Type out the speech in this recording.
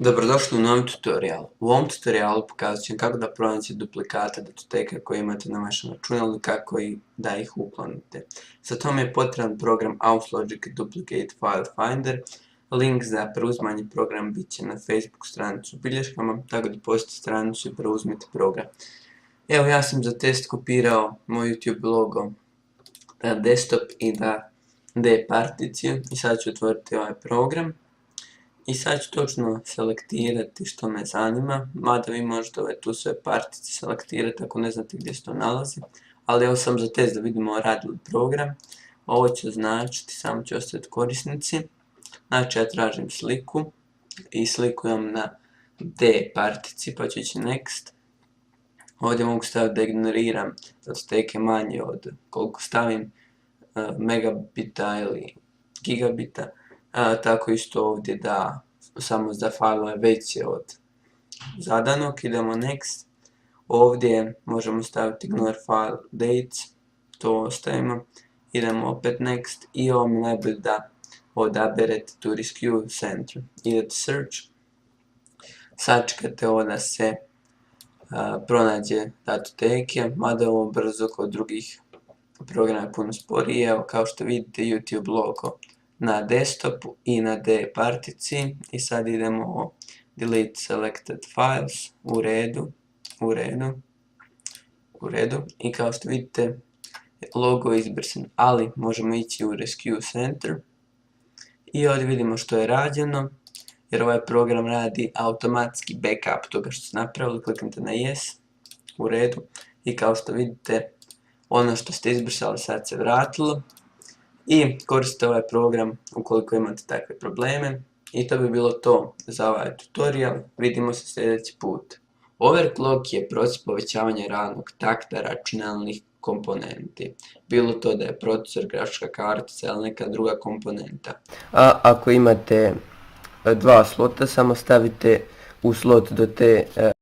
Dobrodošli u novi tutorial. U ovom tutorialu pokazat ću kako da pronađete duplikate datoteka koje imate na vašem računalu i kako da ih uklonite. Za to mi je potreban program Auslogic Duplicate File Finder. Link za preuzimanje programa bit će na Facebook stranicu u bilješkama, tako da posjetite stranicu i preuzmite program. Evo, ja sam za test kopirao moj YouTube logo na desktop i na D particiju i sad ću otvoriti ovaj program. I sad ću točno selektirati što me zanima, mada vi možete ove tu sve partice selektirati ako ne znate gdje se to nalazi. Ali evo sam za test da vidimo radi li program. Ovo ću označiti, samo ću ostaviti korisnici. Znači ja tražim sliku i sliku imam na D partici pa ću ići next. Ovdje mogu staviti da ignoriram datoteke manje od koliko stavim megabita ili gigabita. Tako isto ovdje da samo za fajlove veće od zadanog. Idemo next. Ovdje možemo staviti ignore file dates, to ostavimo. Idemo opet next i ovo mi najbolje da odaberete to rescue center. Idete search, sačekate ovo da se pronađe datoteke, mada ovo brzo kod drugih programa puno sporije. Evo, kao što vidite, YouTube logo na desktopu i na D partici i sad idemo o delete selected files, u redu i kao što vidite logo je izbrsan, ali možemo ići u rescue center i ovdje vidimo što je rađeno, jer ovaj program radi automatski backup toga što ste napravili. Kliknite na yes, u redu, i kao što vidite ono što ste izbrisali sad se vratilo. I koristite ovaj program ukoliko imate takve probleme. I to bi bilo to za ovaj tutorial. Vidimo se sljedeći put. Overclock je proces povećavanja radnog takta računalnih komponenti. Bilo to da je procesor, grafička kartica ili neka druga komponenta. A ako imate dva slota, samo stavite u slot do te